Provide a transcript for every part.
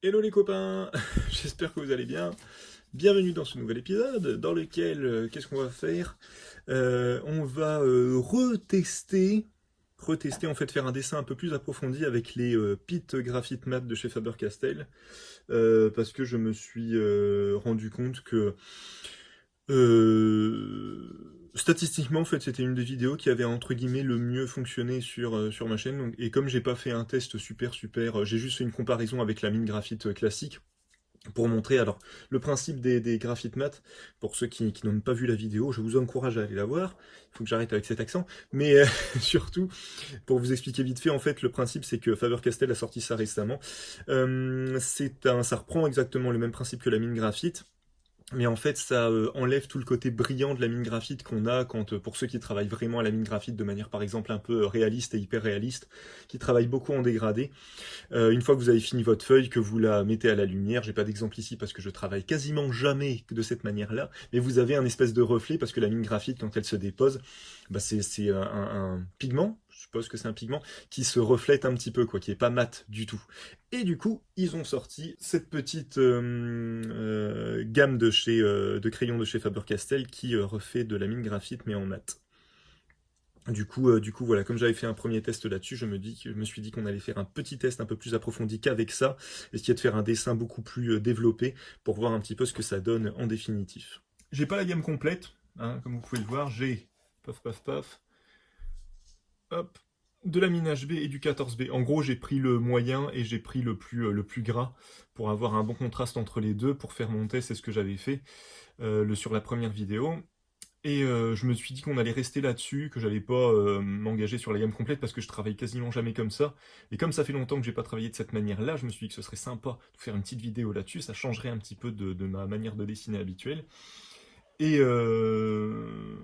Hello les copains, j'espère que vous allez bien. Bienvenue dans ce nouvel épisode dans lequel, qu'est-ce qu'on va faire? On va retester en fait, faire un dessin un peu plus approfondi avec les Pit Graphite Matte de chez Faber-Castell, parce que je me suis rendu compte que statistiquement, en fait, c'était une des vidéos qui avait entre guillemets le mieux fonctionné sur ma chaîne. Et comme j'ai pas fait un test super, j'ai juste fait une comparaison avec la mine graphite classique pour montrer alors le principe des graphites mat. Pour ceux qui n'ont pas vu la vidéo, je vous encourage à aller la voir. Il faut que j'arrête avec cet accent. Mais surtout, pour vous expliquer vite fait, en fait, le principe c'est que Faber-Castell a sorti ça récemment. Ça reprend exactement le même principe que la mine graphite. Mais en fait, ça enlève tout le côté brillant de la mine graphite qu'on a quand, pour ceux qui travaillent vraiment à la mine graphite de manière, par exemple, un peu réaliste et hyper réaliste, qui travaillent beaucoup en dégradé. Une fois que vous avez fini votre feuille, que vous la mettez à la lumière, j'ai pas d'exemple ici parce que je travaille quasiment jamais de cette manière-là, mais vous avez un espèce de reflet parce que la mine graphite, quand elle se dépose, bah c'est un pigment, je suppose que c'est un pigment, qui se reflète un petit peu, quoi, qui est pas mat du tout. Et du coup, ils ont sorti cette petite gamme de crayons de chez Faber-Castell qui refait de la mine graphite mais en mat. Du coup, voilà, comme j'avais fait un premier test là-dessus, je me suis dit qu'on allait faire un petit test un peu plus approfondi qu'avec ça, essayer de faire un dessin beaucoup plus développé pour voir un petit peu ce que ça donne en définitif. J'ai pas la gamme complète, hein, comme vous pouvez le voir, j'ai paf paf paf, hop, de la mine HB et du 14B. En gros, j'ai pris le moyen et j'ai pris le plus gras pour avoir un bon contraste entre les deux, pour faire mon test, c'est ce que j'avais fait sur la première vidéo. Et je me suis dit qu'on allait rester là-dessus, que j'allais pas m'engager sur la gamme complète parce que je travaille quasiment jamais comme ça. Et comme ça fait longtemps que j'ai pas travaillé de cette manière-là, je me suis dit que ce serait sympa de faire une petite vidéo là-dessus, ça changerait un petit peu de ma manière de dessiner habituelle. Et, euh,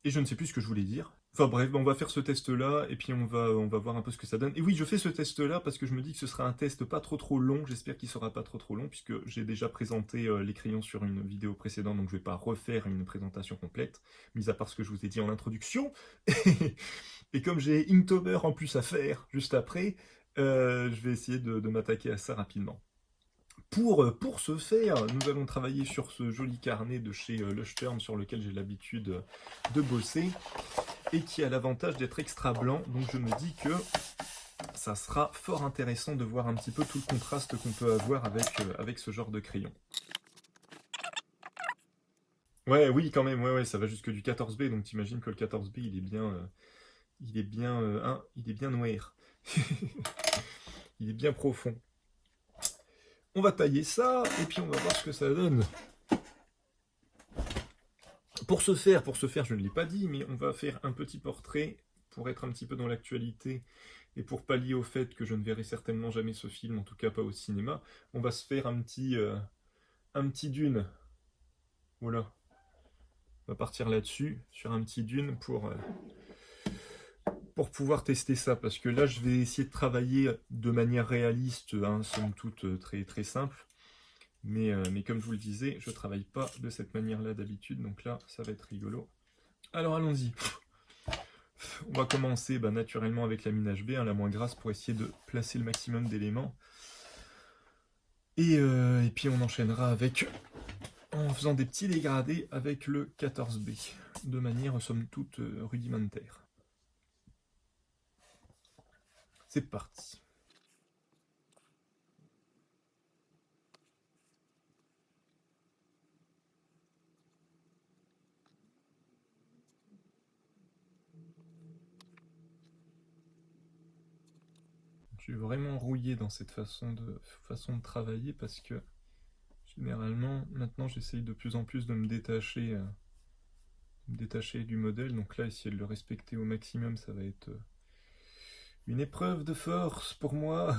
et je ne sais plus ce que je voulais dire. Enfin bref, on va faire ce test-là, et puis on va voir un peu ce que ça donne. Et oui, je fais ce test-là parce que je me dis que ce sera un test pas trop long, j'espère qu'il sera pas trop long, puisque j'ai déjà présenté les crayons sur une vidéo précédente, donc je vais pas refaire une présentation complète, mis à part ce que je vous ai dit en introduction. Et comme j'ai Inktober en plus à faire juste après, je vais essayer de m'attaquer à ça rapidement. Pour ce faire, nous allons travailler sur ce joli carnet de chez Lushturm sur lequel j'ai l'habitude de bosser et qui a l'avantage d'être extra blanc, donc je me dis que ça sera fort intéressant de voir un petit peu tout le contraste qu'on peut avoir avec ce genre de crayon. Ouais, oui, quand même, ouais, ça va jusque du 14B, donc t'imagines que le 14B, il est bien noir. Il est bien profond. On va tailler ça, et puis on va voir ce que ça donne. Pour ce faire, je ne l'ai pas dit, mais on va faire un petit portrait pour être un petit peu dans l'actualité et pour pallier au fait que je ne verrai certainement jamais ce film, en tout cas pas au cinéma. On va se faire un petit dune. Voilà. On va partir là-dessus, sur un petit dune pour pouvoir tester ça. Parce que là, je vais essayer de travailler de manière réaliste, hein, somme toute très simple. Mais comme je vous le disais, je travaille pas de cette manière-là d'habitude, donc là, ça va être rigolo. Alors allons-y. On va commencer naturellement avec la mine HB, hein, la moins grasse, pour essayer de placer le maximum d'éléments. Et puis on enchaînera en faisant des petits dégradés avec le 14B, de manière somme toute rudimentaire. C'est parti. Je suis vraiment rouillé dans cette façon de travailler parce que généralement, maintenant j'essaye de plus en plus de me détacher du modèle. Donc là, essayer de le respecter au maximum, ça va être une épreuve de force pour moi.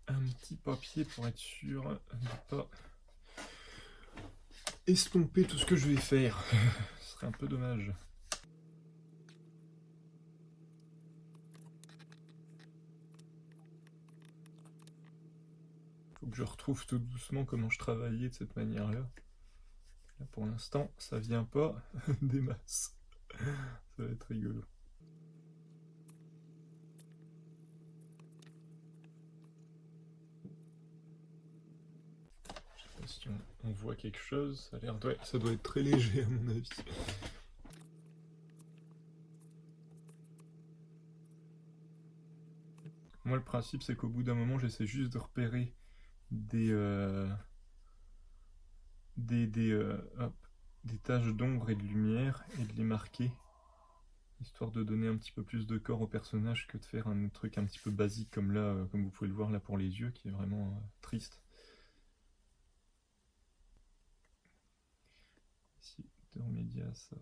Un petit papier pour être sûr de ne pas estomper tout ce que je vais faire. Ce serait un peu dommage. Faut que je retrouve tout doucement comment je travaillais de cette manière-là. Là, pour l'instant, ça vient pas des masses. Ça va être rigolo. Je sais pas si on voit quelque chose. Ça a l'air, ouais, ça doit être très léger à mon avis. Moi, le principe, c'est qu'au bout d'un moment, j'essaie juste de repérer des, hop, des taches d'ombre et de lumière et de les marquer, histoire de donner un petit peu plus de corps au personnage que de faire un truc un petit peu basique comme là, comme vous pouvez le voir là pour les yeux, qui est vraiment triste. Ici, de remédier à ça.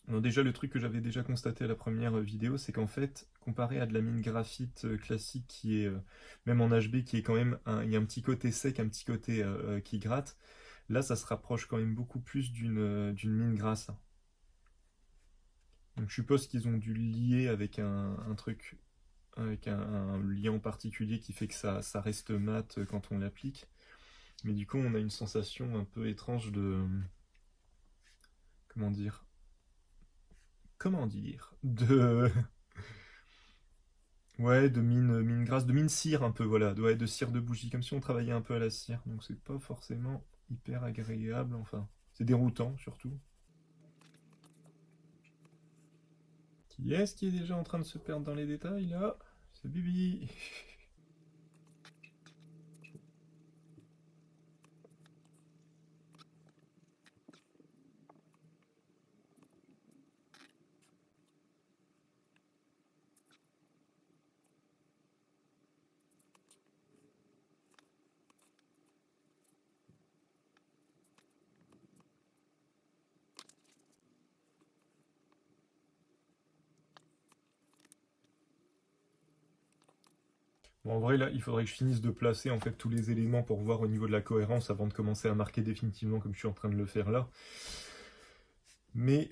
Alors déjà, le truc que j'avais déjà constaté à la première vidéo, c'est qu'en fait, comparé à de la mine graphite classique qui est, même en HB, qui est quand même, il y a un petit côté sec, un petit côté qui gratte, là, ça se rapproche quand même beaucoup plus d'une mine grasse. Donc je suppose qu'ils ont dû le lier avec un truc, avec un lien en particulier qui fait que ça reste mat quand on l'applique. Mais du coup, on a une sensation un peu étrange de... Comment dire? Comment dire? De... Ouais, de mine grasse, de mine cire un peu, voilà. Ouais, de cire de bougie, comme si on travaillait un peu à la cire. Donc c'est pas forcément hyper agréable, enfin. C'est déroutant, surtout. Qui est-ce qui est déjà en train de se perdre dans les détails, là? C'est Bibi. Bon, en vrai, là, il faudrait que je finisse de placer en fait tous les éléments pour voir au niveau de la cohérence avant de commencer à marquer définitivement comme je suis en train de le faire là. Mais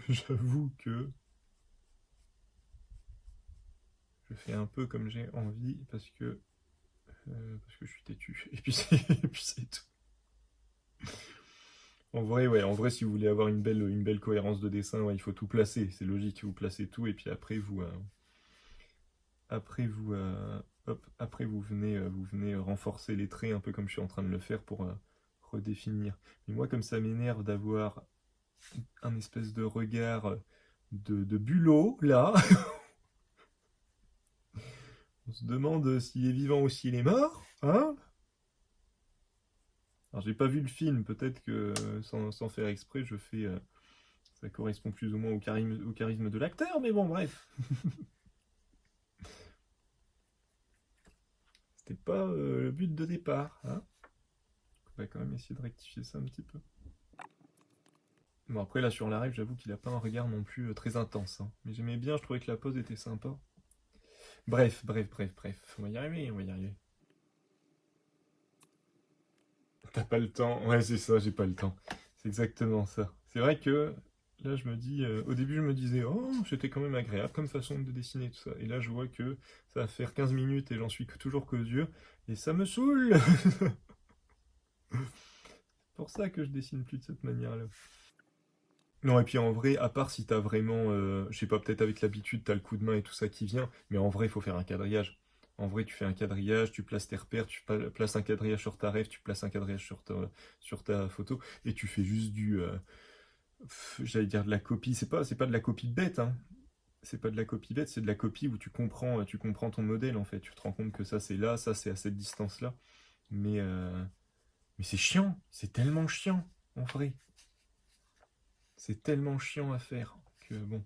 j'avoue que je fais un peu comme j'ai envie parce que je suis têtu. Et puis c'est tout. En vrai, ouais, en vrai, si vous voulez avoir une belle cohérence de dessin, ouais, il faut tout placer. C'est logique, vous placez tout et puis après vous venez renforcer les traits un peu comme je suis en train de le faire pour redéfinir. Mais moi, comme ça m'énerve d'avoir un espèce de regard de bulot là. On se demande s'il est vivant ou s'il est mort, hein? Alors j'ai pas vu le film, peut-être que sans faire exprès, ça correspond plus ou moins au charisme de l'acteur, mais bon, bref. C'était pas le but de départ, hein? On va quand même essayer de rectifier ça un petit peu. Bon, après, là, sur la règle, j'avoue qu'il a pas un regard non plus très intense, hein. Mais j'aimais bien, je trouvais que la pose était sympa. Bref. On va y arriver, on va y arriver. T'as pas le temps. Ouais, c'est ça, j'ai pas le temps. C'est exactement ça. C'est vrai que là, je me dis, au début, je me disais, oh, c'était quand même agréable comme façon de dessiner tout ça. Et là, je vois que ça va faire 15 minutes et j'en suis toujours qu'aux yeux. Et ça me saoule. C'est pour ça que je dessine plus de cette manière-là. Non, et puis en vrai, à part si t'as vraiment, je sais pas, peut-être avec l'habitude, t'as le coup de main et tout ça qui vient, mais en vrai, il faut faire un quadrillage. En vrai, tu fais un quadrillage, tu places tes repères, places un quadrillage sur ta rêve, tu places un quadrillage sur ta photo, et tu fais juste j'allais dire de la copie. C'est pas de la copie bête, hein. C'est pas de la copie bête, c'est de la copie où tu comprends ton modèle en fait. Tu te rends compte que ça c'est là, ça c'est à cette distance-là. Mais, euh, mais c'est chiant, c'est tellement chiant en vrai. C'est tellement chiant à faire que bon.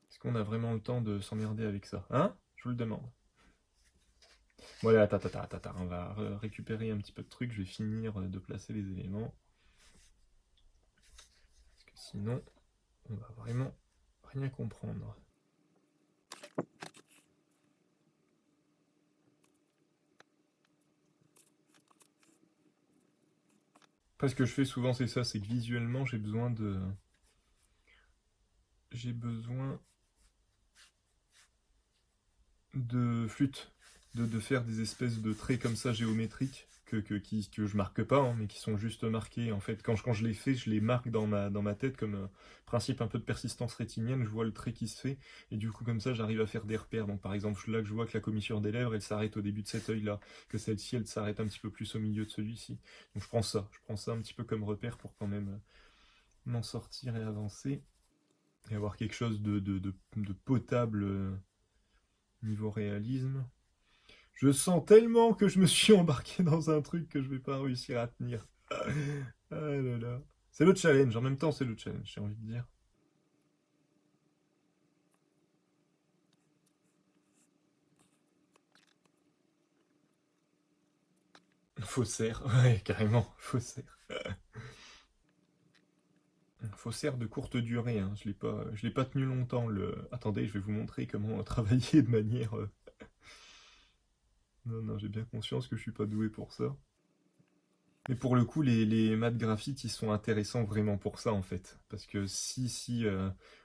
Est-ce qu'on a vraiment le temps de s'emmerder avec ça? Hein? Je vous le demande. Voilà, on va récupérer un petit peu de trucs. Je vais finir de placer les éléments. Parce que sinon, on va vraiment rien comprendre. Parce que je fais souvent, c'est ça, c'est que visuellement, j'ai besoin de flûte, de faire des espèces de traits comme ça géométriques que je marque pas, hein, mais qui sont juste marqués. En fait, quand je les fais, je les marque dans ma tête comme principe un peu de persistance rétinienne. Je vois le trait qui se fait, et du coup, comme ça, j'arrive à faire des repères. Donc, par exemple, là, je vois que la commissure des lèvres, elle s'arrête au début de cet œil-là, que celle-ci, elle s'arrête un petit peu plus au milieu de celui-ci. Donc, je prends ça un petit peu comme repère pour quand même m'en sortir et avancer, et avoir quelque chose de potable niveau réalisme. Je sens tellement que je me suis embarqué dans un truc que je vais pas réussir à tenir. Ah là là. C'est le challenge, en même temps c'est le challenge, j'ai envie de dire. Faussaire, ouais, carrément, faussaire. Faussaire de courte durée, hein. Je l'ai pas tenu longtemps. Attendez, je vais vous montrer comment travailler de manière. Non, non, j'ai bien conscience que je suis pas doué pour ça. Mais pour le coup, les maths graphites, ils sont intéressants vraiment pour ça, en fait. Parce que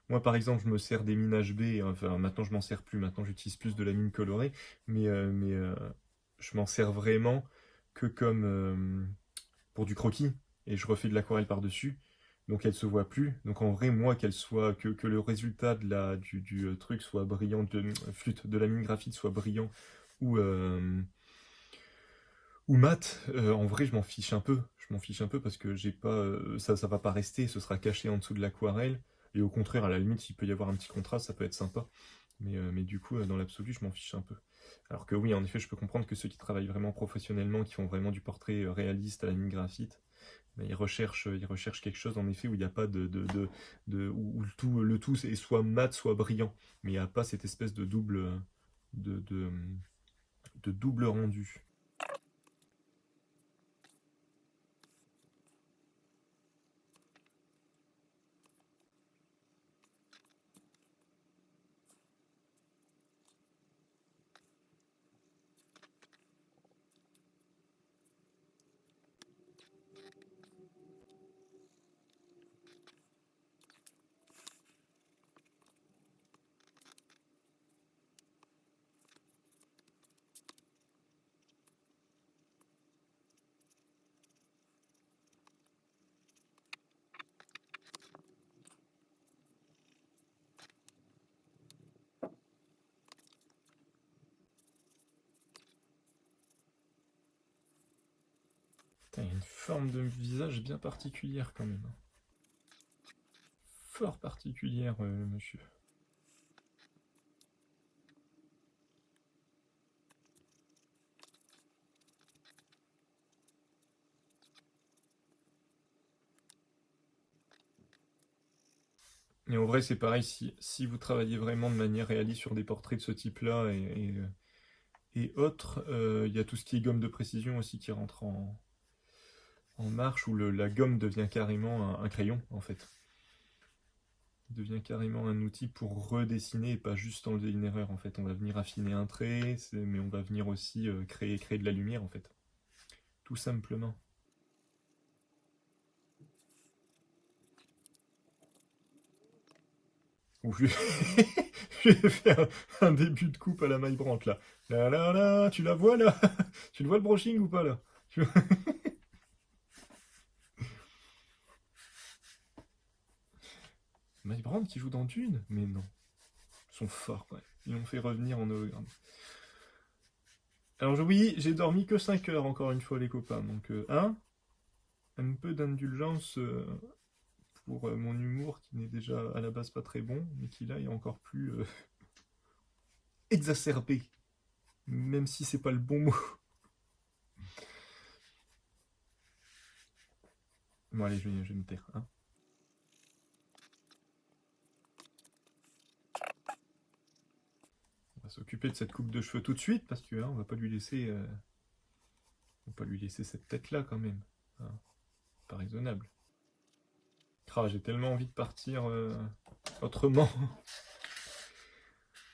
moi, par exemple, je me sers des mines HB, enfin, maintenant, je m'en sers plus, maintenant, j'utilise plus de la mine colorée, mais je m'en sers vraiment que comme pour du croquis, et je refais de l'aquarelle par-dessus, donc elle se voit plus. Donc en vrai, moi, que le résultat du truc soit brillant, flûte, de la mine graphite soit brillant, ou... ou mat, en vrai, je m'en fiche un peu. Je m'en fiche un peu parce que j'ai pas, ça va pas rester, ce sera caché en dessous de l'aquarelle. Et au contraire, à la limite, s'il peut y avoir un petit contraste, ça peut être sympa. Mais du coup, dans l'absolu, je m'en fiche un peu. Alors que oui, en effet, je peux comprendre que ceux qui travaillent vraiment professionnellement, qui font vraiment du portrait réaliste à la mine graphite, ben, ils recherchent quelque chose, en effet, où il n'y a pas où le tout est soit mat, soit brillant. Mais il n'y a pas cette espèce de, de, de double rendu. Putain, il y a une forme de visage bien particulière quand même. Fort particulière, monsieur. Et en vrai, c'est pareil, si vous travaillez vraiment de manière réaliste sur des portraits de ce type-là et autres, il y a tout ce qui est gomme de précision aussi qui rentre en marche, où la gomme devient carrément un crayon, en fait. Il devient carrément un outil pour redessiner et pas juste enlever une erreur, en fait. On va venir affiner un trait, mais on va venir aussi créer de la lumière, en fait. Tout simplement. Ou je vais faire un début de coupe à la maille branche là. Là là là, tu la vois là? Tu le vois le brushing ou pas là? Maille Brand qui joue dans Dune? Mais non. Ils sont forts, ouais. Ils l'ont fait revenir en hologramme. Alors oui, j'ai dormi que 5 heures encore une fois les copains. Donc un peu d'indulgence pour mon humour qui n'est déjà à la base pas très bon, mais qui là est encore plus exacerbé. Même si c'est pas le bon mot. Bon allez, je vais me taire. Hein. On va s'occuper de cette coupe de cheveux tout de suite parce que on va pas lui laisser, on va pas lui laisser cette tête là quand même. Hein. Pas raisonnable. Ah, j'ai tellement envie de partir autrement.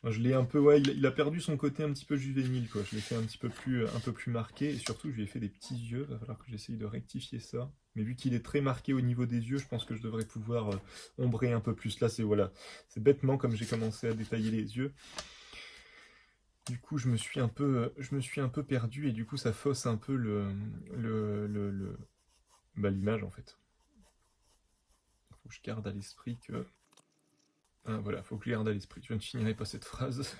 Je l'ai un peu, ouais, il a perdu son côté un petit peu juvénile, quoi. Je l'ai fait un peu plus marqué, et surtout, je lui ai fait des petits yeux. Va falloir que j'essaye de rectifier ça. Mais vu qu'il est très marqué au niveau des yeux, je pense que je devrais pouvoir ombrer un peu plus. Là, c'est voilà, c'est bêtement comme j'ai commencé à détailler les yeux. Du coup, je me suis un peu perdu et du coup, ça fausse un peu l'image en fait. Faut que je garde à l'esprit que... Ah, voilà, faut que je garde à l'esprit. Je ne finirai pas cette phrase.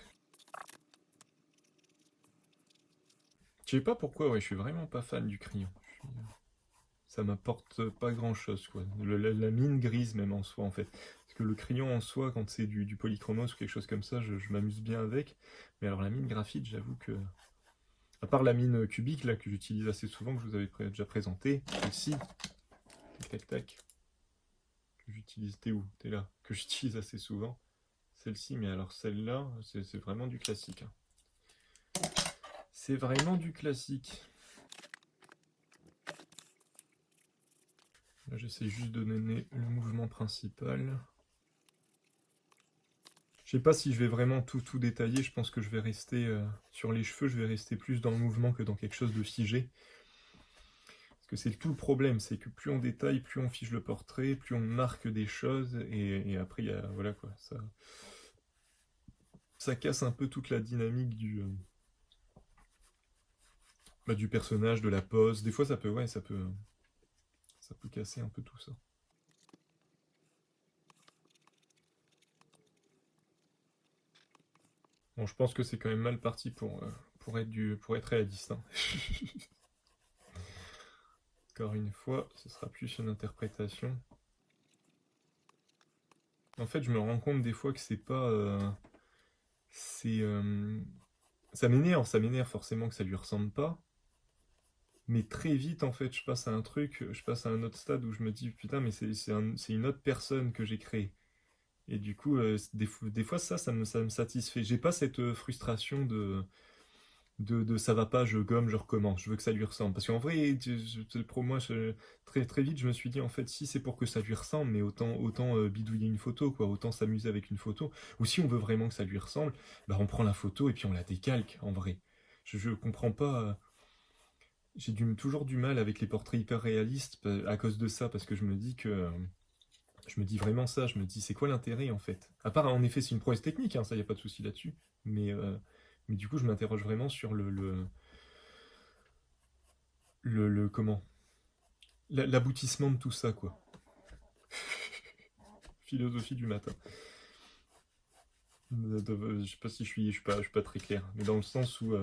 Je sais pas pourquoi, ouais, je suis vraiment pas fan du crayon. Ça m'apporte pas grand chose, quoi. La mine grise, même en soi, en fait. Parce que le crayon en soi, quand c'est du polychromos ou quelque chose comme ça, je m'amuse bien avec. Mais alors la mine graphite, j'avoue que. À part la mine cubique, là, que j'utilise assez souvent, que je vous avais déjà présenté, celle-ci, tac tac tac, que j'utilise, t'es où? T'es là, que j'utilise assez souvent. Celle-ci, mais alors celle-là, c'est vraiment du classique, hein. C'est vraiment du classique. Là, j'essaie juste de donner le mouvement principal. Je sais pas si je vais vraiment tout détailler, je pense que je vais rester sur les cheveux, je vais rester plus dans le mouvement que dans quelque chose de figé. Parce que c'est tout le problème, c'est que plus on détaille, plus on fige le portrait, plus on marque des choses, et après, voilà quoi, ça casse un peu toute la dynamique du personnage, de la pose. Des fois, ouais, ça peut casser un peu tout ça. Bon, je pense que c'est quand même mal parti pour être réaliste, hein. Encore une fois, ce sera plus une interprétation. En fait, je me rends compte des fois que c'est pas... c'est... ça m'énerve forcément que ça lui ressemble pas. Mais très vite, en fait, je passe à un autre stade où je me dis, putain, mais c'est une autre personne que j'ai créée. Et du coup, des fois, ça me satisfait. J'ai pas cette frustration de ça va pas, je gomme, je recommence, je veux que ça lui ressemble. Parce qu'en vrai, pour moi, très vite, je me suis dit, en fait, si c'est pour que ça lui ressemble, mais autant bidouiller une photo, quoi, autant s'amuser avec une photo. Ou si on veut vraiment que ça lui ressemble, bah on prend la photo et puis on la décalque, en vrai. Je comprends pas. Toujours du mal avec les portraits hyper réalistes à cause de ça, parce que je me dis vraiment ça, je me dis c'est quoi l'intérêt en fait? À part en effet c'est une prouesse technique, hein, ça y a pas de souci là-dessus, mais du coup je m'interroge vraiment sur comment? L'aboutissement de tout ça quoi. Philosophie du matin. Je sais pas si je suis pas très clair, mais dans le sens où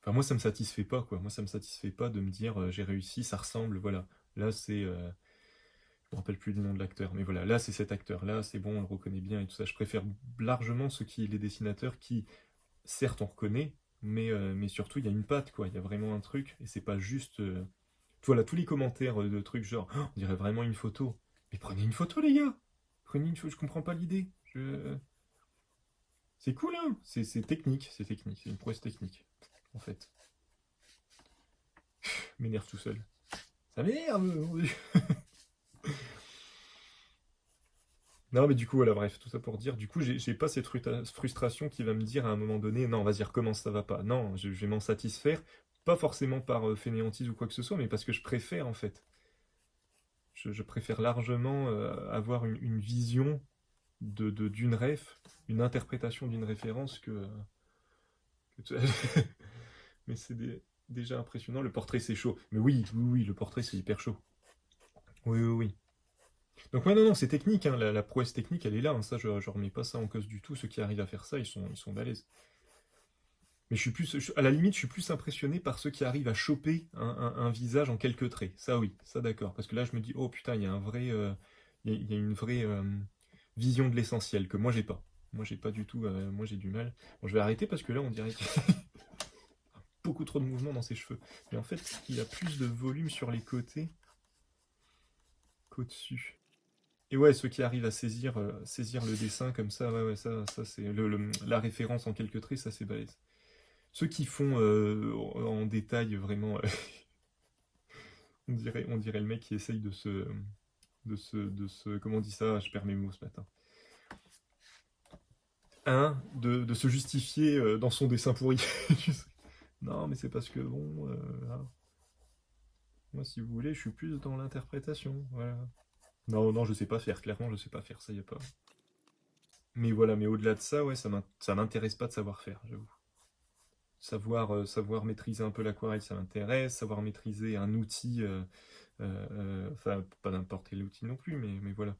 enfin moi ça me satisfait pas quoi, moi ça me satisfait pas de me dire j'ai réussi, ça ressemble, voilà. Là c'est je me rappelle plus du nom de l'acteur, mais voilà, là c'est cet acteur-là, c'est bon, on le reconnaît bien et tout ça. Je préfère largement les dessinateurs qui, certes, on reconnaît, mais surtout il y a une patte, quoi. Il y a vraiment un truc, et c'est pas juste. Voilà, tous les commentaires de trucs genre, oh, on dirait vraiment une photo. Mais prenez une photo, les gars! Prenez une photo, je comprends pas l'idée. C'est cool, hein? C'est technique, c'est une prouesse technique, en fait. M'énerve tout seul. Ça m'énerve! Mon Dieu. Non, mais du coup, voilà, bref, tout ça pour dire, du coup, j'ai pas cette frustration qui va me dire à un moment donné, non, vas-y, recommence, ça va pas. Non, je vais m'en satisfaire, pas forcément par fainéantise ou quoi que ce soit, mais parce que je préfère, en fait. Je préfère largement avoir une vision d'une ref, une interprétation d'une référence que mais déjà impressionnant. Le portrait, c'est chaud. Mais oui, oui, oui, le portrait, c'est hyper chaud. Oui, oui, oui. Donc ouais, non, non, c'est technique, hein, la prouesse technique, elle est là, hein, ça, je remets pas ça en cause du tout. Ceux qui arrivent à faire ça, ils sont balèzes. Mais à la limite, je suis plus impressionné par ceux qui arrivent à choper un visage en quelques traits. Ça, oui, ça d'accord. Parce que là, je me dis, oh putain, il y a un vrai, il y a une vraie vision de l'essentiel que moi, j'ai pas. Moi, j'ai pas du tout, moi, j'ai du mal. Bon, je vais arrêter parce que là, on dirait qu'il y a beaucoup trop de mouvement dans ses cheveux. Mais en fait, il a plus de volume sur les côtés qu'au-dessus. Et ouais, ceux qui arrivent à saisir le dessin comme ça, ouais, ouais, ça c'est la référence en quelques traits, ça c'est balèze. Ceux qui font en détail vraiment, on dirait le mec qui essaye comment on dit ça, je perds mes mots ce matin. De se justifier dans son dessin pourri. Non, mais c'est parce que bon, hein, moi si vous voulez, je suis plus dans l'interprétation, voilà. Non, non, je sais pas faire, clairement je sais pas faire, ça y a pas. Mais voilà, mais au-delà de ça, ouais, ça m'intéresse pas de savoir faire, j'avoue. Savoir maîtriser un peu l'aquarelle, ça m'intéresse. Savoir maîtriser un outil, enfin, pas n'importe quel outil non plus, mais voilà.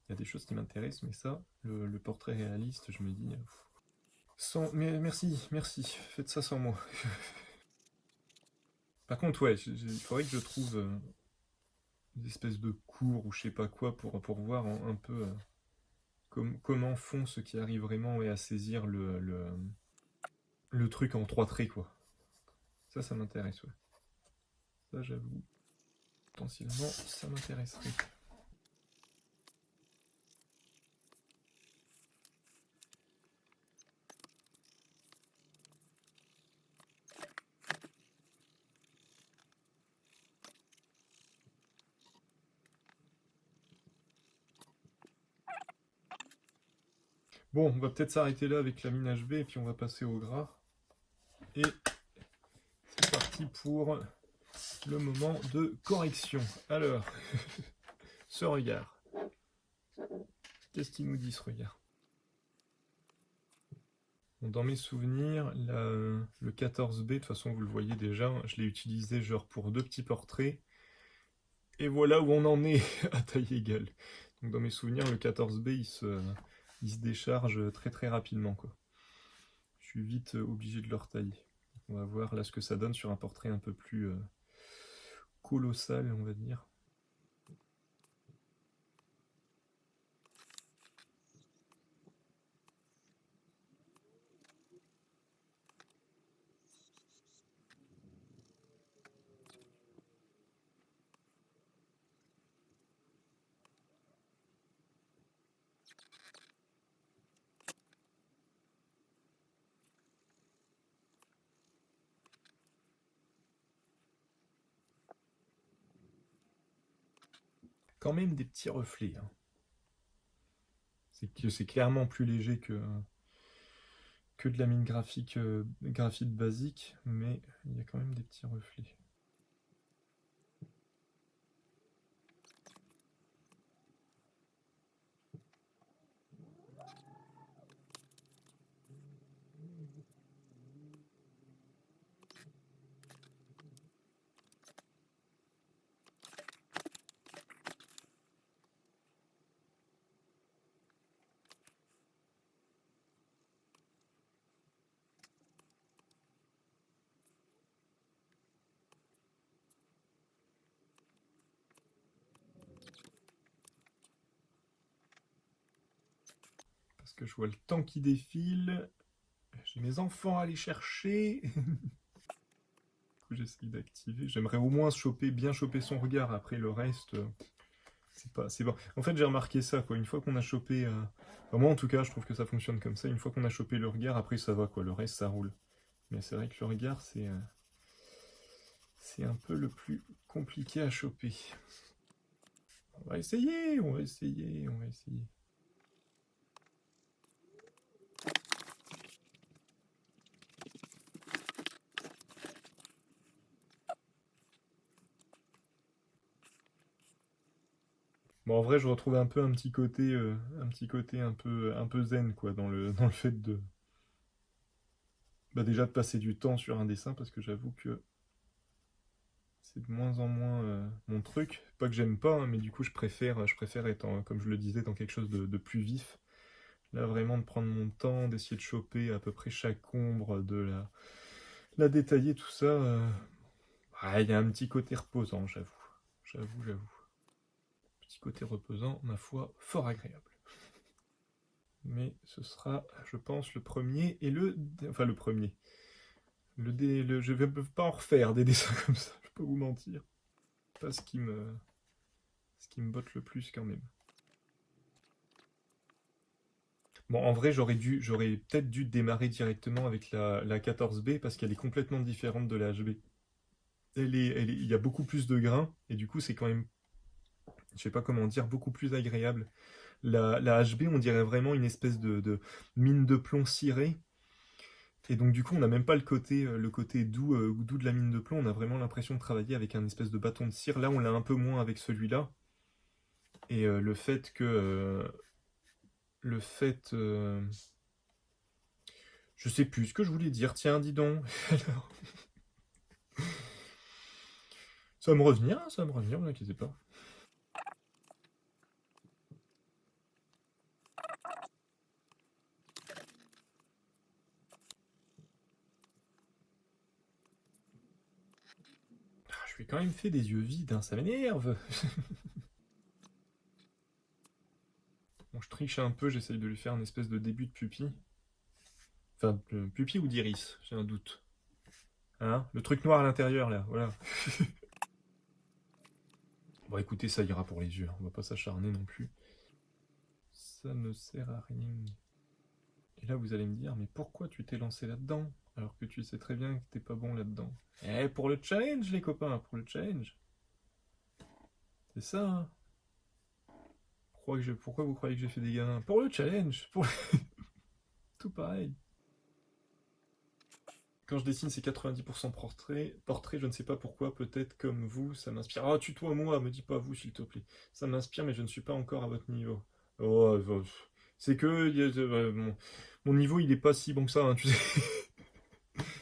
Il y a des choses qui m'intéressent, mais ça, le portrait réaliste, je me dis... mais merci, faites ça sans moi. Par contre, ouais, il faudrait que je trouve des espèces de cours ou je sais pas quoi pour voir un peu comment font ceux qui arrivent vraiment ouais, à saisir le truc en 3 traits, quoi. Ça m'intéresse, ouais. Ça, j'avoue, potentiellement, ça m'intéresserait. Bon, on va peut-être s'arrêter là avec la mine HB et puis on va passer au gras. Et c'est parti pour le moment de correction. Alors, ce regard. Qu'est-ce qu'il nous dit ce regard? Bon, dans mes souvenirs, le 14B, de toute façon vous le voyez déjà, je l'ai utilisé genre pour 2 petits portraits. Et voilà où on en est à taille égale. Donc dans mes souvenirs, le 14B, il se décharge très très rapidement, quoi. Je suis vite obligé de le retailler. On va voir là ce que ça donne sur un portrait un peu plus colossal, on va dire. Quand même des petits reflets, hein. C'est clairement plus léger que de la mine graphite basique, mais il y a quand même des petits reflets. Parce que je vois le temps qui défile. J'ai mes enfants à aller chercher. J'essaye d'activer. J'aimerais au moins bien choper son regard. Après le reste, c'est bon. En fait, j'ai remarqué ça, quoi. Une fois qu'on a chopé, enfin, moi en tout cas, je trouve que ça fonctionne comme ça. Une fois qu'on a chopé le regard, après ça va, quoi. Le reste, ça roule. Mais c'est vrai que le regard, c'est un peu le plus compliqué à choper. On va essayer, on va essayer, on va essayer. Bon, en vrai, je retrouve un peu un petit côté un peu zen, quoi, dans le fait de, bah, déjà de passer du temps sur un dessin, parce que j'avoue que c'est de moins en moins mon truc. Pas que j'aime pas, hein, mais du coup, je préfère être, comme je le disais, dans quelque chose de plus vif. Là, vraiment, de prendre mon temps, d'essayer de choper à peu près chaque ombre, de la détailler, tout ça. Il y a un petit côté reposant, j'avoue. J'avoue. Petit côté reposant, ma foi, fort agréable. Mais ce sera, je pense, le premier et enfin, le premier. Je vais pas en refaire des dessins comme ça, je peux vous mentir. Pas ce qui me botte le plus quand même. Bon, en vrai, j'aurais peut-être dû démarrer directement avec la 14B parce qu'elle est complètement différente de la HB. Il y a beaucoup plus de grains et du coup, c'est quand même, je sais pas comment dire, beaucoup plus agréable. La HB, on dirait vraiment une espèce de mine de plomb cirée. Et donc, du coup, on n'a même pas le côté doux de la mine de plomb. On a vraiment l'impression de travailler avec un espèce de bâton de cire. Là, on l'a un peu moins avec celui-là. Et le fait que le fait... Je sais plus ce que je voulais dire, tiens, dis donc. Alors, ça va me revenir, hein, ça va me revenir, ne vous inquiétez pas. Ah, je lui ai quand même fait des yeux vides, hein, ça m'énerve. Bon, je triche un peu, j'essaye de lui faire une espèce de début de pupille. Enfin, de pupille ou d'iris, j'ai un doute. Hein, le truc noir à l'intérieur, là, voilà. Bon, écoutez, ça ira pour les yeux, on va pas s'acharner non plus. Ça ne sert à rien. Et là, vous allez me dire, mais pourquoi tu t'es lancé là-dedans alors que tu sais très bien que t'es pas bon là-dedans? Eh, pour le challenge, les copains, pour le challenge. C'est ça, hein. Pourquoi vous croyez que j'ai fait des gamins? Pour le challenge, pour tout pareil. Quand je dessine, c'est 90% portrait, je ne sais pas pourquoi, peut-être comme vous, ça m'inspire. Ah, tutoie-moi, me dis pas vous, s'il te plaît. Ça m'inspire, mais je ne suis pas encore à votre niveau. Oh, c'est que mon niveau, il est pas si bon que ça, hein, tu sais.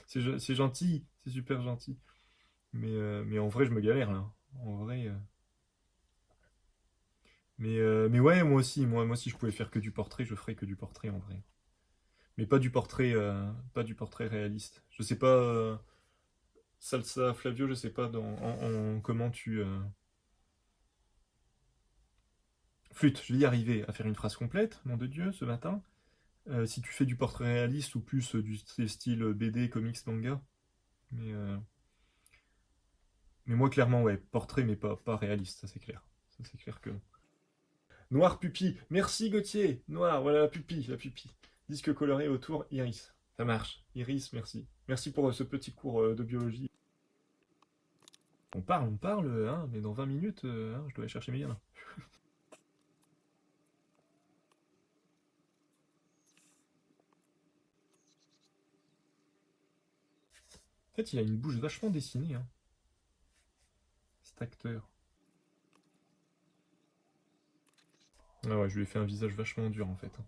C'est gentil, c'est super gentil. Mais en vrai, je me galère là. En vrai. Mais ouais, moi aussi, moi, si je pouvais faire que du portrait, je ferais que du portrait en vrai. Mais pas du portrait réaliste. Je sais pas, Salsa Flavio, je sais pas comment tu. Flûte, je vais y arriver à faire une phrase complète, nom de Dieu, ce matin. Si tu fais du portrait réaliste ou plus du style BD, comics, manga. Mais moi, clairement, ouais, portrait, mais pas réaliste, ça c'est clair. Ça c'est clair que. Noir pupille. Merci Gauthier. Noir, voilà la pupille, la pupille. Disque coloré autour, iris. Ça marche. Iris, merci. Merci pour ce petit cours de biologie. On parle, hein, mais dans 20 minutes, hein, je dois aller chercher mes gamins. En fait, il a une bouche vachement dessinée, hein, cet acteur. Ah ouais, je lui ai fait un visage vachement dur, en fait, hein.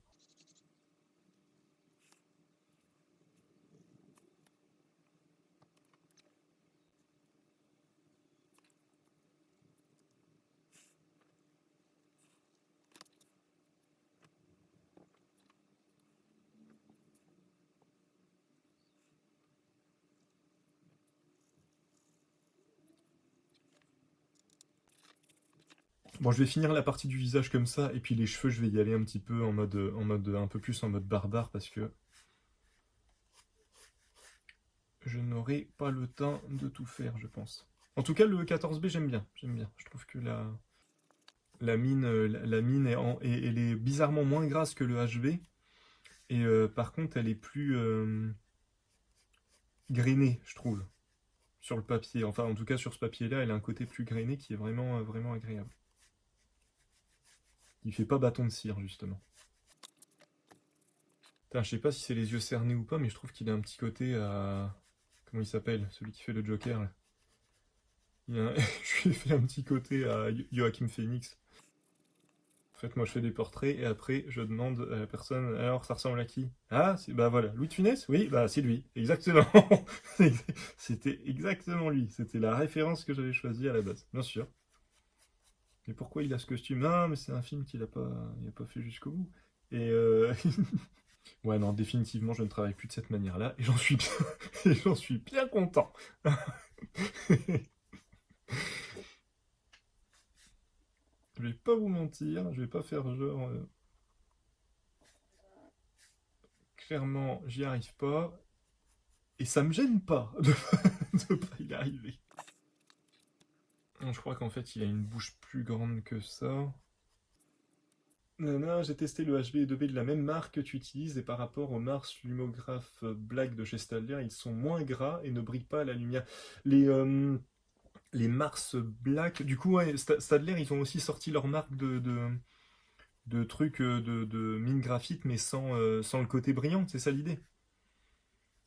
Bon, je vais finir la partie du visage comme ça, et puis les cheveux, je vais y aller un petit peu un peu plus en mode barbare, parce que je n'aurai pas le temps de tout faire, je pense. En tout cas, le 14B, j'aime bien. J'aime bien. Je trouve que la mine, la mine elle est bizarrement moins grasse que le HB. Et par contre, elle est plus grainée, je trouve, sur le papier. Enfin, en tout cas, sur ce papier-là, elle a un côté plus grainé qui est vraiment, vraiment agréable. Il fait pas bâton de cire, justement. Putain, je sais pas si c'est les yeux cernés ou pas, mais je trouve qu'il a un petit côté à... Comment il s'appelle? Celui qui fait le Joker, là. Je lui ai fait un petit côté à Joachim Phoenix. En fait, moi, je fais des portraits et après, je demande à la personne, alors, ça ressemble à qui? Ah, bah voilà, Louis de Funès? Oui, bah c'est lui, exactement. C'était exactement lui. C'était la référence que j'avais choisie à la base, bien sûr. Mais pourquoi il a ce costume? Ah, mais c'est un film il a pas fait jusqu'au bout. Et ouais, non, définitivement, je ne travaille plus de cette manière-là et j'en suis bien, et j'en suis bien content. Je vais pas vous mentir, je vais pas faire genre. Clairement, j'y arrive pas. Et ça me gêne pas de, de pas y arriver. Je crois qu'en fait, il a une bouche plus grande que ça. Non, j'ai testé le HB2B de la même marque que tu utilises et par rapport au Mars Lumograph Black de chez Stadler, ils sont moins gras et ne brillent pas à la lumière. Les, euh, les Mars Black, du coup, ouais, Stadler, ils ont aussi sorti leur marque de trucs de mine graphite, mais sans le côté brillant, c'est ça l'idée.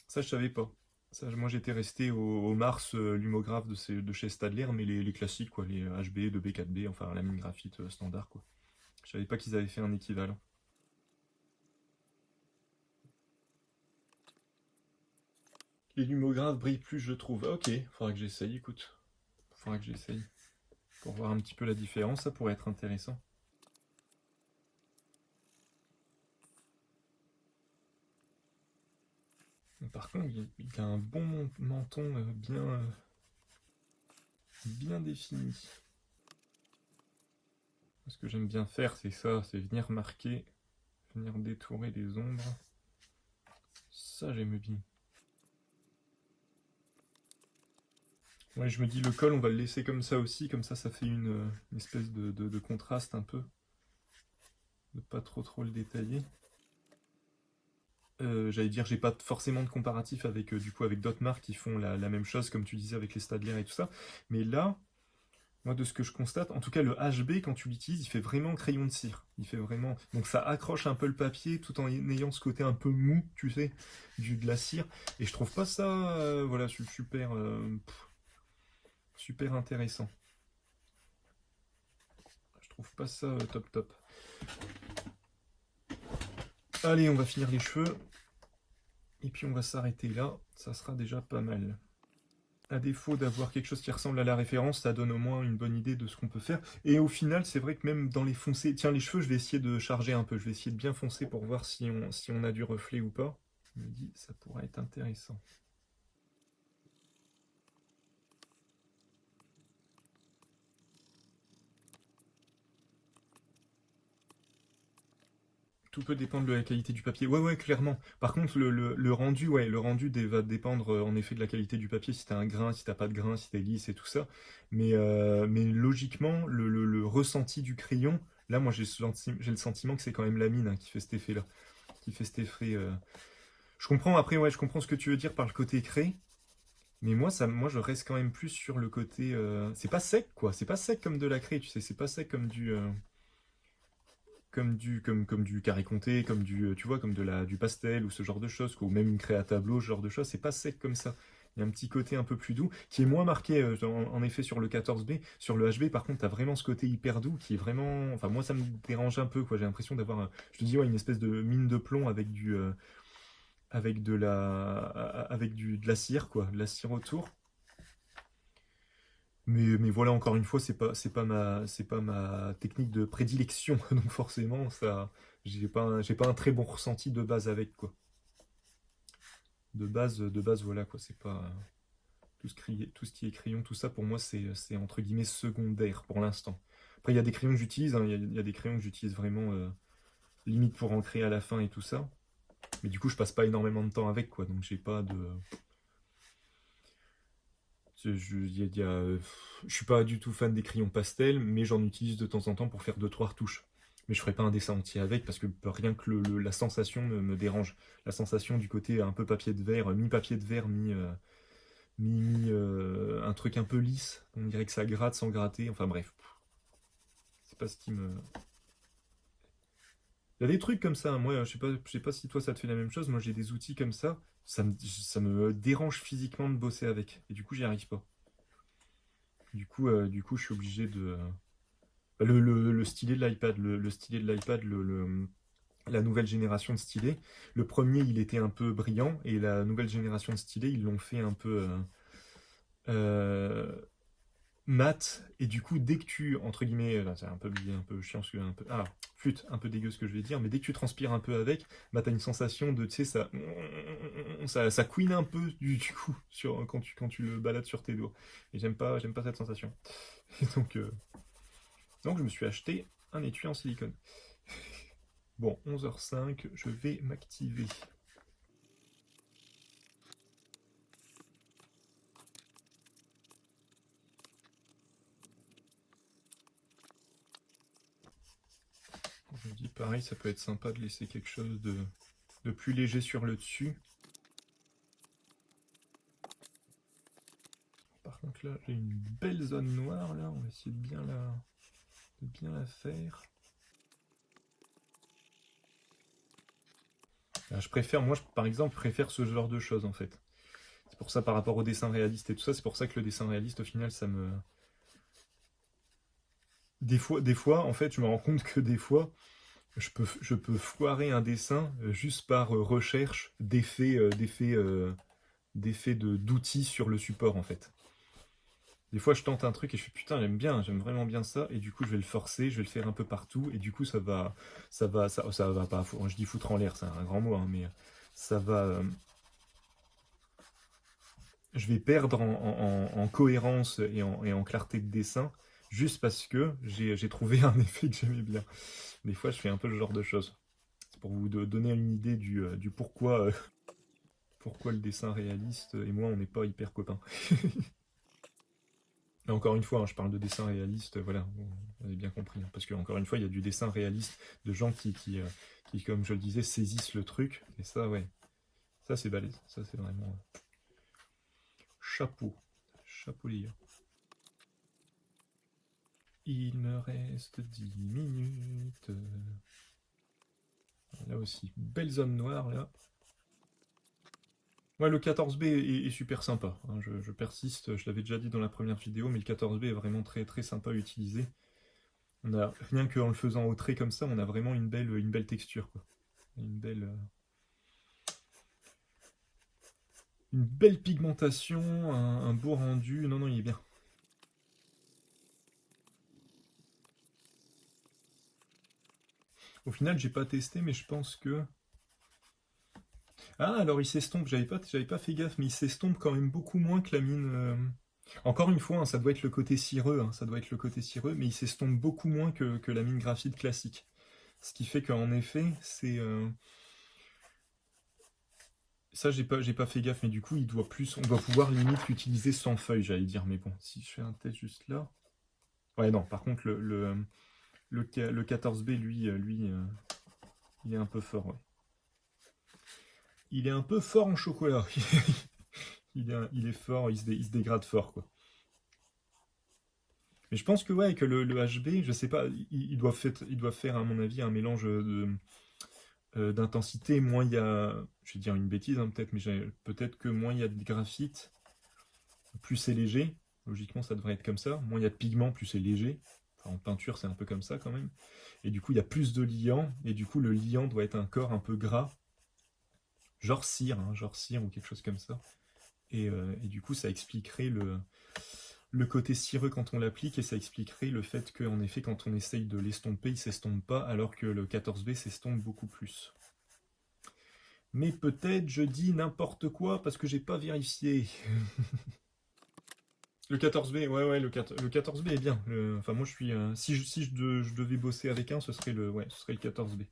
Ça, je savais pas. Ça, moi, j'étais resté au Mars Lumograph de chez Stadler, mais les classiques, quoi, les HB, 2B, 4B, enfin la mine graphite standard, quoi. Je savais pas qu'ils avaient fait un équivalent. Les lumographes brillent plus, je trouve. Ok, faudra que j'essaye, écoute. Faudra que j'essaye. Pour voir un petit peu la différence, ça pourrait être intéressant. Par contre, il a un bon menton bien défini. Ce que j'aime bien faire, c'est ça, c'est venir marquer, venir détourer les ombres. Ça, j'aime bien. Ouais, je me dis, le col, on va le laisser comme ça aussi, comme ça fait une espèce de contraste un peu. De pas trop le détailler. J'allais dire, j'ai pas forcément de comparatif avec du coup avec d'autres marques qui font la même chose, comme tu disais avec les Stadler et tout ça. Mais là, moi de ce que je constate, en tout cas le HB quand tu l'utilises, il fait vraiment crayon de cire. Il fait vraiment, donc ça accroche un peu le papier tout en ayant ce côté un peu mou, tu sais, de la cire. Et je trouve pas ça, voilà, super intéressant. Je trouve pas ça top. Allez, on va finir les cheveux. Et puis on va s'arrêter là, ça sera déjà pas mal. À défaut d'avoir quelque chose qui ressemble à la référence, ça donne au moins une bonne idée de ce qu'on peut faire. Et au final, c'est vrai que même dans les foncés... Tiens, les cheveux, je vais essayer de charger un peu. Je vais essayer de bien foncer pour voir si on a du reflet ou pas. Je me dis, ça pourrait être intéressant. Tout peut dépendre de la qualité du papier. Ouais, clairement. Par contre, le rendu, le rendu va dépendre en effet de la qualité du papier, si t'as un grain, si t'as pas de grain, si t'es lisse et tout ça. Mais logiquement, le ressenti du crayon, là, moi, j'ai le sentiment que c'est quand même la mine qui fait cet effet-là, qui fait cet effet. Je comprends après, je comprends ce que tu veux dire par le côté craie, mais moi, je reste quand même plus sur le côté. C'est pas sec, quoi. C'est pas sec comme de la craie, tu sais. C'est pas sec comme du carré comté, comme tu vois, comme du pastel ou ce genre de choses, quoi, ou même une craie à tableau, ce genre de choses, c'est pas sec comme ça. Il y a un petit côté un peu plus doux, qui est moins marqué en effet sur le 14B. Sur le HB, par contre, t'as vraiment ce côté hyper doux qui est vraiment. Enfin, moi, ça me dérange un peu, quoi. J'ai l'impression d'avoir, je te dis, une espèce de mine de plomb avec de la cire, quoi, de la cire autour. Mais voilà, encore une fois, c'est pas ma technique de prédilection, donc forcément, ça, j'ai pas un très bon ressenti de base avec, quoi. De base, voilà, quoi, c'est pas tout ce qui est crayon, tout ça, pour moi, c'est entre guillemets secondaire pour l'instant. Après, il y a des crayons que j'utilise, hein, il y a des crayons que j'utilise vraiment limite pour ancrer à la fin et tout ça. Mais du coup, je passe pas énormément de temps avec, quoi, donc j'ai pas de. Je suis pas du tout fan des crayons pastel, mais j'en utilise de temps en temps pour faire deux trois retouches. Mais je ferai pas un dessin entier avec parce que rien que la sensation me dérange. La sensation du côté un peu papier de verre, mi-papier de verre, un truc un peu lisse. On dirait que ça gratte sans gratter. Enfin bref, c'est pas ce qui me. Il y a des trucs comme ça, hein. Moi je sais pas si toi ça te fait la même chose. Moi j'ai des outils comme ça. Ça me dérange physiquement de bosser avec. Et du coup j'y arrive pas. Du coup, je suis obligé de. Le stylet de l'iPad, le stylet de l'iPad, la nouvelle génération de stylets. Le premier, il était un peu brillant, et la nouvelle génération de stylets, ils l'ont fait un peu euh, mat. Et du coup, dès que tu, entre guillemets, là, c'est un peu chiant, un peu dégueu ce que je vais dire, mais dès que tu transpires un peu avec, bah, t'as une sensation de, tu sais, ça couine un peu du coup quand tu le balades sur tes doigts. Et j'aime pas cette sensation. Et donc je me suis acheté un étui en silicone. Bon, 11h05, je vais m'activer. Je me dis pareil, ça peut être sympa de laisser quelque chose de plus léger sur le dessus. Par contre là, j'ai une belle zone noire là, on va essayer de bien la faire. Là, moi par exemple, préfère ce genre de choses en fait. C'est pour ça par rapport au dessin réaliste et tout ça, c'est pour ça que le dessin réaliste au final ça me. Des fois, en fait, je me rends compte que des fois, je peux foirer un dessin juste par recherche d'effets d'effet d'outils sur le support, en fait. Des fois, je tente un truc et je fais putain, j'aime vraiment bien ça, et du coup, je vais le forcer, je vais le faire un peu partout, et du coup, ça va pas, je dis foutre en l'air, c'est un grand mot, hein, mais ça va, je vais perdre en cohérence et en clarté de dessin, juste parce que j'ai trouvé un effet que j'aimais bien. Des fois, je fais un peu ce genre de choses. C'est pour vous donner une idée du pourquoi, pourquoi le dessin réaliste et moi, on n'est pas hyper copains. Et encore une fois, hein, je parle de dessin réaliste, voilà, vous avez bien compris. Hein, parce que encore une fois, il y a du dessin réaliste de gens qui, comme je le disais, saisissent le truc. Et ça, ouais, ça c'est balèze. Ça c'est vraiment chapeau. Chapeau les gars. Il me reste 10 minutes. Là aussi, belle zone noire là. Ouais, le 14B est super sympa. Hein, je persiste, je l'avais déjà dit dans la première vidéo, mais le 14B est vraiment très très sympa à utiliser. On a, rien qu'en le faisant au trait comme ça, on a vraiment une belle texture, quoi. Une belle pigmentation, un beau rendu. Non, non, il est bien. Au final, j'ai pas testé, mais je pense que... Ah, alors il s'estompe, j'avais pas fait gaffe, mais il s'estompe quand même beaucoup moins que la mine... Encore une fois, hein, ça doit être le côté cireux, hein, ça doit être le côté cireux, mais il s'estompe beaucoup moins que la mine graphite classique. Ce qui fait qu'en effet, c'est... Ça, j'ai pas fait gaffe, mais du coup, on doit pouvoir limite l'utiliser sans feuille, j'allais dire. Mais bon, si je fais un test juste là... Ouais, non, par contre, le 14B, lui, il est un peu fort, ouais. Il est un peu fort en chocolat. Il est fort, il se dégrade fort, quoi. Mais je pense que, ouais, que le HB, je sais pas, il doit faire, à mon avis, un mélange d'intensité. Moins il y a... Je vais dire une bêtise, hein, peut-être, mais peut-être que moins il y a de graphite, plus c'est léger. Logiquement, ça devrait être comme ça. Moins il y a de pigments, plus c'est léger. Enfin, en peinture, c'est un peu comme ça, quand même. Et du coup, il y a plus de liant, et du coup, le liant doit être un corps un peu gras, genre cire, hein, genre cire ou quelque chose comme ça. Et du coup, ça expliquerait le côté cireux quand on l'applique, et ça expliquerait le fait qu'en effet, quand on essaye de l'estomper, il s'estompe pas, alors que le 14B s'estompe beaucoup plus. Mais peut-être je dis n'importe quoi parce que j'ai pas vérifié. Le 14B, ouais, le 14B est bien. Enfin, moi, je suis... si je devais bosser avec un, ce serait le 14B.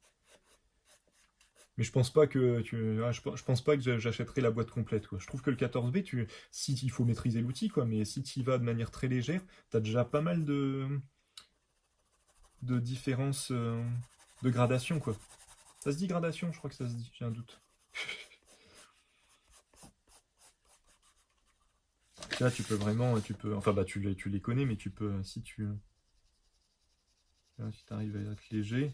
Mais je pense pas que je pense pas que j'achèterais la boîte complète, quoi. Je trouve que le 14B, si il faut maîtriser l'outil, quoi, mais si tu y vas de manière très légère, t'as déjà pas mal de différences de gradation, quoi. Ça se dit gradation, je crois que ça se dit, j'ai un doute. Là, tu peux vraiment, enfin bah tu les connais, mais tu peux, si arrives à être léger.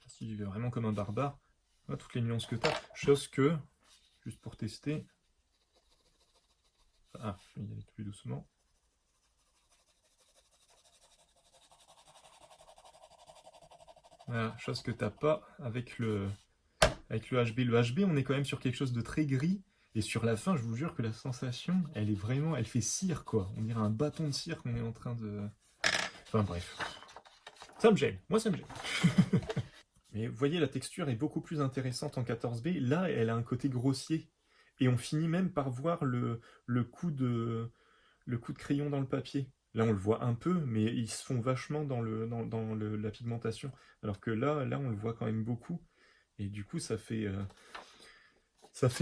Si j'y vais vraiment comme un barbare, voilà, toutes les nuances que tu as. Chose que, juste pour tester, je vais y aller plus doucement. Voilà, chose que t'as pas avec le HB. Le HB, on est quand même sur quelque chose de très gris. Et sur la fin, je vous jure que la sensation, elle est vraiment, elle fait cire, quoi. On dirait un bâton de cire qu'on est en train de... Enfin bref. Ça me gêne, moi ça me gêne. Mais vous voyez, la texture est beaucoup plus intéressante en 14B. Là, elle a un côté grossier. Et on finit même par voir le coup de crayon dans le papier. Là, on le voit un peu, mais ils se font vachement dans la pigmentation. Alors que là, on le voit quand même beaucoup. Et du coup, ça fait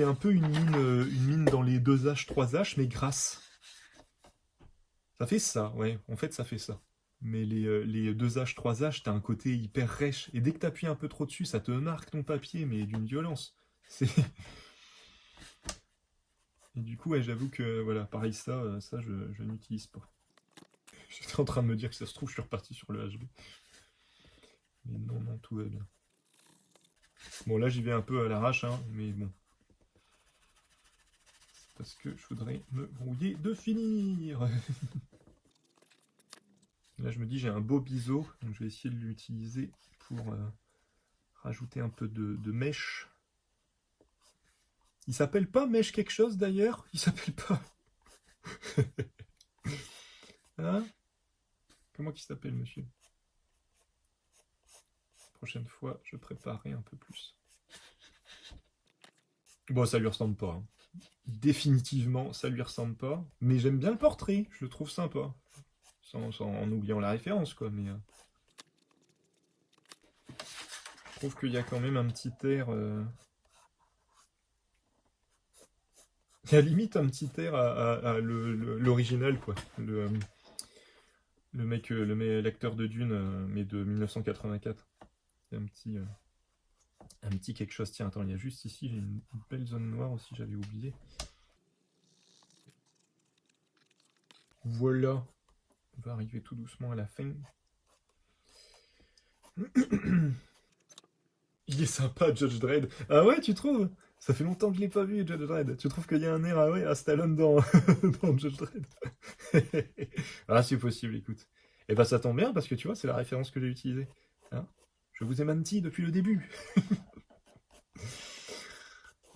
un peu une mine dans les 2H, 3H, mais grasse. Ça fait ça, ouais. En fait, ça fait ça. Mais les 2H, 3H, t'as un côté hyper rêche. Et dès que t'appuies un peu trop dessus, ça te marque ton papier, mais d'une violence. Et du coup, ouais, j'avoue que, voilà, pareil, ça je n'utilise pas. J'étais en train de me dire que ça se trouve, je suis reparti sur le HB. Mais non, non, tout va bien. Bon, là, j'y vais un peu à l'arrache, hein, mais bon. C'est parce que je voudrais me brouiller de finir. Là, je me dis, j'ai un beau biseau, donc je vais essayer de l'utiliser pour rajouter un peu de mèche. Il s'appelle pas mèche quelque chose d'ailleurs? Il s'appelle pas. Hein? Comment qu'il s'appelle, monsieur? Prochaine fois, je préparerai un peu plus. Bon, ça lui ressemble pas. Hein. Définitivement, ça lui ressemble pas. Mais j'aime bien le portrait, je le trouve sympa. En oubliant la référence, quoi. Mais je trouve qu'il y a quand même un petit air. Il y a limite un petit air à l'original, quoi. L'acteur de Dune, mais de 1984. Il y a un petit quelque chose. Tiens, attends, il y a juste ici, j'ai une belle zone noire aussi, j'avais oublié. Voilà. On va arriver tout doucement à la fin. Il est sympa, Judge Dredd. Ah ouais, tu trouves? Ça fait longtemps que je l'ai pas vu, Judge Dredd. Tu trouves qu'il y a un air à Stallone dans, dans Judge Dredd? Ah, c'est possible, écoute. Et bah ça tombe bien, parce que tu vois, c'est la référence que j'ai utilisée. Hein, je vous ai menti depuis le début.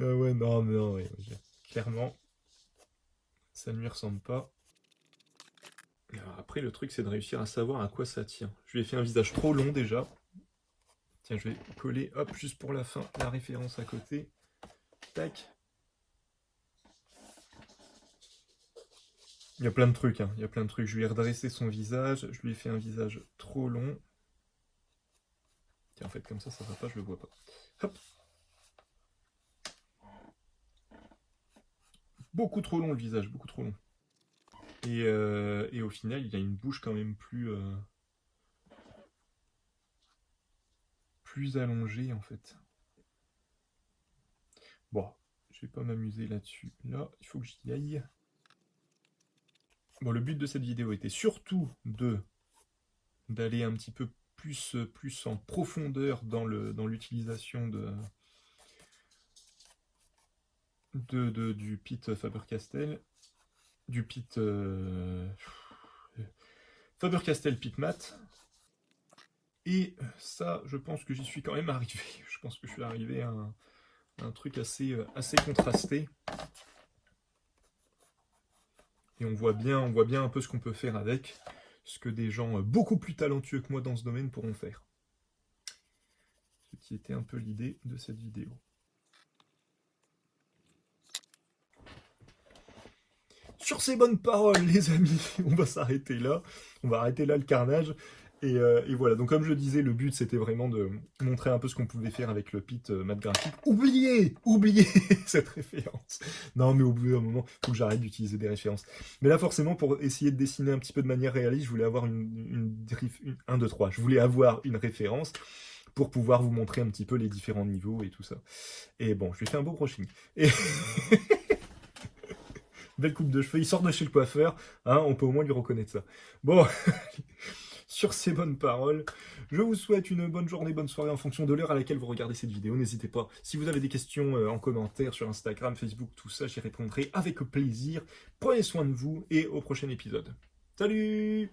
Ah ouais, non, ouais. Clairement, ça ne lui ressemble pas. Alors après, le truc, c'est de réussir à savoir à quoi ça tient. Je lui ai fait un visage trop long déjà. Tiens, je vais coller, hop, juste pour la fin, la référence à côté. Tac. Il y a plein de trucs, hein. Il y a plein de trucs. Je lui ai redressé son visage. Je lui ai fait un visage trop long. Tiens, en fait, comme ça va pas, je le vois pas. Hop. Beaucoup trop long le visage, beaucoup trop long. Et au final, il a une bouche quand même plus allongée, en fait. Bon, je vais pas m'amuser là-dessus. Là, il faut que j'y aille. Bon, le but de cette vidéo était surtout d'aller un petit peu plus en profondeur dans l'utilisation du Pit Faber-Castell, du Pit Faber-Castell Pit Mat. Et ça, je pense que j'y suis quand même arrivé. Je pense que je suis arrivé à un truc assez contrasté. Et on voit bien un peu ce qu'on peut faire avec, ce que des gens beaucoup plus talentueux que moi dans ce domaine pourront faire. Ce qui était un peu l'idée de cette vidéo. Sur ces bonnes paroles, les amis, on va s'arrêter là. On va arrêter là le carnage. Et voilà, donc comme je disais, le but c'était vraiment de montrer un peu ce qu'on pouvait faire avec le Pit Mat graphique. Oubliez cette référence. Non, mais au bout d'un moment, il faut que j'arrête d'utiliser des références. Mais là, forcément, pour essayer de dessiner un petit peu de manière réaliste, je voulais avoir je voulais avoir une référence pour pouvoir vous montrer un petit peu les différents niveaux et tout ça. Et bon, je lui ai fait un beau brushing. Et... Belle coupe de cheveux, il sort de chez le coiffeur, hein, on peut au moins lui reconnaître ça. Bon, sur ces bonnes paroles, je vous souhaite une bonne journée, bonne soirée en fonction de l'heure à laquelle vous regardez cette vidéo. N'hésitez pas, si vous avez des questions en commentaire sur Instagram, Facebook, tout ça, j'y répondrai avec plaisir. Prenez soin de vous et au prochain épisode. Salut!